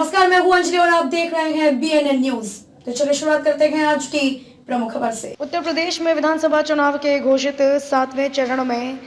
नमस्कार, मैं हूं अंजलि और आप देख रहे हैं BNN न्यूज। तो चलिए शुरुआत करते हैं आज की प्रमुख खबर से। उत्तर प्रदेश में विधानसभा चुनाव के घोषित 7वें चरण में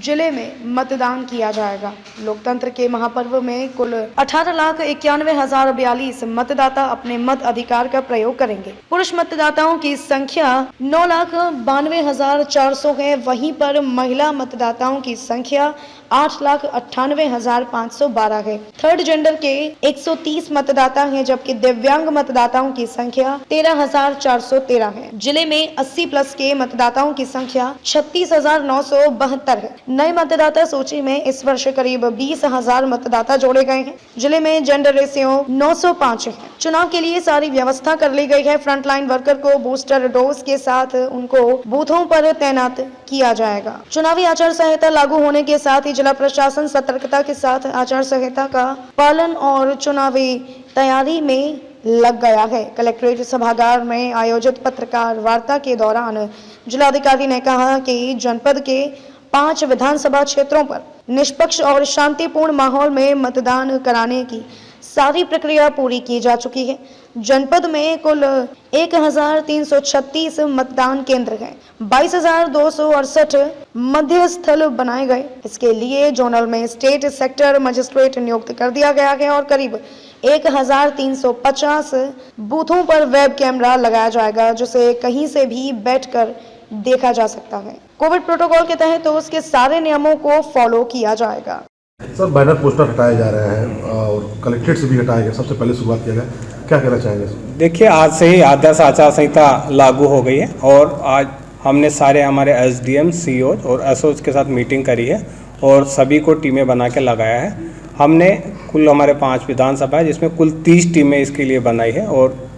जिले में मतदान किया जाएगा। लोकतंत्र के महापर्व में कुल 18,91,042 मतदाता अपने मत अधिकार का प्रयोग करेंगे। पुरुष मतदाताओं की संख्या 9,92,400 है। वहीं पर महिला मतदाताओं की संख्या 8,98,512 है। थर्ड जेंडर के 130 मतदाता हैं, जबकि दिव्यांग मतदाताओं की संख्या 13,413 है। जिले में 80 प्लस के मतदाताओं की संख्या 36,972 है। नए मतदाता सूची में इस वर्ष करीब 20,000 मतदाता जोड़े गए हैं। जिले में जेंडर रेशियो 905 है। चुनाव के लिए सारी व्यवस्था कर ली गई है। फ्रंटलाइन वर्कर को बूस्टर डोज के साथ उनको बूथों पर तैनात किया जाएगा। चुनावी आचार संहिता लागू होने के साथ ही जिला प्रशासन सतर्कता के साथ आचार संहिता का पालन और चुनावी तैयारी में लग गया है। कलेक्ट्रेट सभागार में आयोजित पत्रकार वार्ता के दौरान जिलाधिकारी ने कहा कि जनपद के 5 विधानसभा क्षेत्रों पर निष्पक्ष और शांतिपूर्ण माहौल में मतदान कराने की सारी प्रक्रिया पूरी की जा चुकी है। जनपद में कुल 1,336 मतदान केंद्र हैं। 22,268 मध्य स्थल बनाए गए। इसके लिए जोनल में स्टेट सेक्टर मजिस्ट्रेट नियुक्त कर दिया गया है और करीब 1,350 बूथों पर वेब कैमरा लगाया जाएगा, जिसे कहीं से भी बैठकर देखा जा सकता है। कोविड प्रोटोकॉल के तहत तो उसके सारे नियमों को फॉलो किया जाएगा। सर, बैनर पोस्टर हटाए जा रहे हैं और कलेक्ट्रेट से भी हटाया गया। सबसे पहले शुरुआत किया गया, क्या कहना चाहेंगे? देखिए, आज से ही आदर्श आचार संहिता लागू हो गई है और आज हमने सारे हमारे SDM, CO और SOs के साथ मीटिंग करी है और सभी को टीमें बना के लगाया है। हमने कुल हमारे 5 विधानसभा है, जिसमें कुल 30 टीमें इसके लिए बनाई है और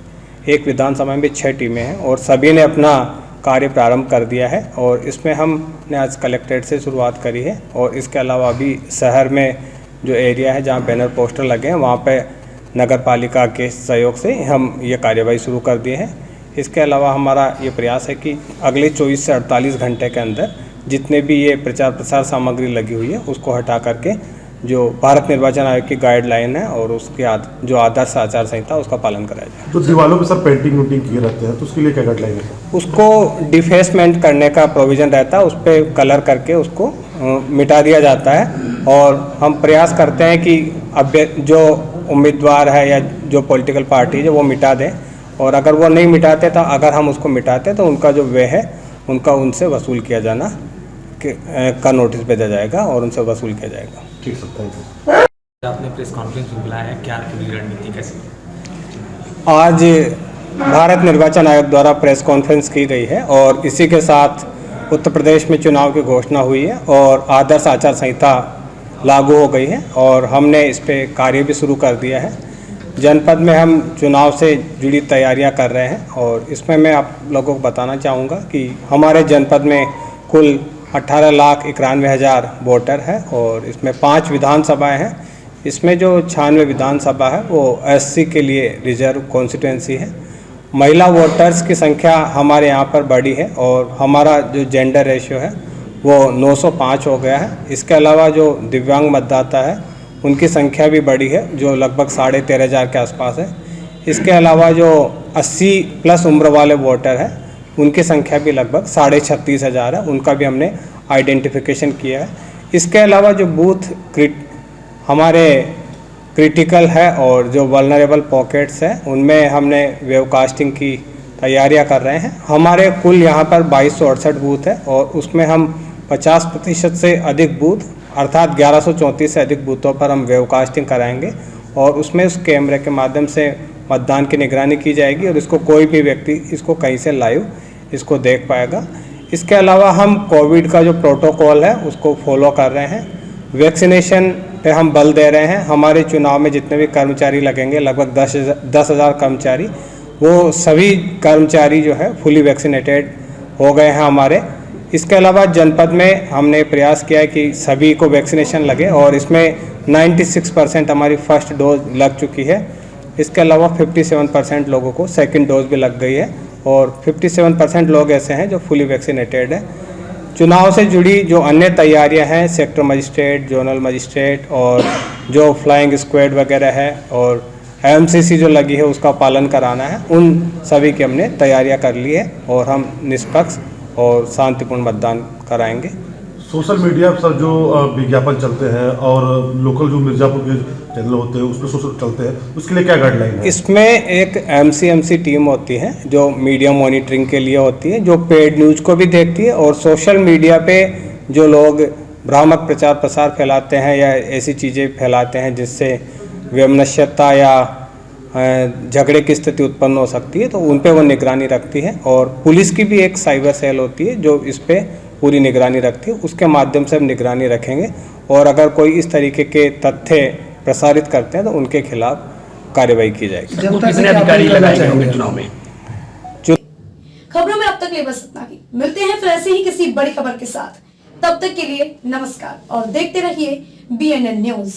एक विधानसभा में 6 टीमें हैं और सभी ने अपना कार्य प्रारंभ कर दिया है। और इसमें हमने आज कलेक्ट्रेट से शुरुआत करी है और इसके अलावा अभी शहर में जो एरिया है जहां बैनर पोस्टर लगे हैं, वहां पे नगर पालिका के सहयोग से हम ये कार्यवाही शुरू कर दिए हैं। इसके अलावा हमारा ये प्रयास है कि अगले 24 से 48 घंटे के अंदर जितने भी ये प्रचार प्रसार सामग्री लगी हुई है उसको हटा करके जो भारत निर्वाचन आयोग की गाइडलाइन है और उसके जो आदर्श आचार संहिता उसका पालन कराया जाए। तो दीवारों पे सर पेंटिंग वूटिंग किए रहते हैं, तो उसके लिए क्या गाइडलाइन है? उसको डिफेसमेंट करने का प्रोविज़न रहता है, उस पर कलर करके उसको मिटा दिया जाता है और हम प्रयास करते हैं कि अब जो उम्मीदवार है या जो पॉलिटिकल पार्टी है वो मिटा दें और अगर वो नहीं मिटाते तो अगर हम उसको मिटाते तो उनका जो व्यय है उनका उनसे वसूल किया जाना का नोटिस भेजा जाएगा और उनसे वसूल किया जाएगा। ठीक सर, थैंक यू। आपने प्रेस कॉन्फ्रेंस भी बुलाया है, क्या पूरी रणनीति कैसी? आज भारत निर्वाचन आयोग द्वारा प्रेस कॉन्फ्रेंस की गई है और इसी के साथ उत्तर प्रदेश में चुनाव की घोषणा हुई है और आदर्श आचार संहिता लागू हो गई है और हमने इस पे कार्य भी शुरू कर दिया है। जनपद में हम चुनाव से जुड़ी तैयारियां कर रहे हैं और इसमें मैं आप लोगों को बताना चाहूँगा कि हमारे जनपद में कुल 18,91,000 वोटर है और इसमें 5 विधानसभाएं हैं। इसमें जो 96 विधानसभा है वो SC के लिए रिजर्व कॉन्स्टिट्यूंसी है। महिला वोटर्स की संख्या हमारे यहाँ पर बढ़ी है और हमारा जो जेंडर रेशियो है वो 905 हो गया है। इसके अलावा जो दिव्यांग मतदाता है उनकी संख्या भी बढ़ी है, जो लगभग 13,500 के आसपास है। इसके अलावा जो 80 प्लस उम्र वाले वोटर हैं उनकी संख्या भी लगभग 36,500 है, उनका भी हमने आइडेंटिफिकेशन किया है। इसके अलावा जो बूथ हमारे क्रिटिकल है और जो वल्नरेबल पॉकेट्स हैं उनमें हमने वेबकास्टिंग की तैयारियां कर रहे हैं। हमारे कुल यहाँ पर 2268 बूथ है और उसमें हम 50% से अधिक बूथ अर्थात 1134 से अधिक बूथों पर हम वेबकास्टिंग कराएंगे और उसमें उस कैमरे के माध्यम से मतदान की निगरानी की जाएगी और इसको कोई भी व्यक्ति इसको कहीं से लाइव इसको देख पाएगा। इसके अलावा हम कोविड का जो प्रोटोकॉल है उसको फॉलो कर रहे हैं। वैक्सीनेशन पे हम बल दे रहे हैं। हमारे चुनाव में जितने भी कर्मचारी लगेंगे लगभग 10,000 कर्मचारी, वो सभी कर्मचारी जो है फुली वैक्सीनेटेड हो गए हैं हमारे। इसके अलावा जनपद में हमने प्रयास किया है कि सभी को वैक्सीनेशन लगे और इसमें 96% हमारी फर्स्ट डोज लग चुकी है। इसके अलावा 57% लोगों को सेकंड डोज भी लग गई है और 57% लोग ऐसे हैं जो फुली वैक्सीनेटेड है। चुनाव से जुड़ी जो अन्य तैयारियां हैं, सेक्टर मजिस्ट्रेट, जोनल मजिस्ट्रेट और जो फ्लाइंग स्क्वाड वगैरह है और एमसीसी जो लगी है उसका पालन कराना है, उन सभी की हमने तैयारियां कर ली है और हम निष्पक्ष और शांतिपूर्ण मतदान कराएंगे। सोशल मीडिया पर जो विज्ञापन चलते हैं और लोकल जो मिर्जापुर के चैनल होते हैं उस पर सोशल चलते हैं, उसके लिए क्या गाइडलाइन है? इसमें एक एमसीएमसी टीम होती है जो मीडिया मॉनिटरिंग के लिए होती है, जो पेड न्यूज़ को भी देखती है और सोशल मीडिया पे जो लोग भ्रामक प्रचार प्रसार फैलाते हैं या ऐसी चीज़ें फैलाते हैं जिससे वैमनस्यता या झगड़े की स्थिति उत्पन्न हो सकती है, तो उन पे वो निगरानी रखती है। और पुलिस की भी एक साइबर सेल होती है जो इस पे पूरी निगरानी रखती है, उसके माध्यम से हम निगरानी रखेंगे और अगर कोई इस तरीके के तथ्य प्रसारित करते हैं तो उनके खिलाफ कार्रवाई की जाएगी। कितने अधिकारी लगाए गए होंगे चुनाव में? खबरों में अब तक ये बस इतना ही। मिलते हैं फिर ऐसे ही किसी बड़ी खबर के साथ। तब तक के लिए नमस्कार और देखते रहिए BNN न्यूज।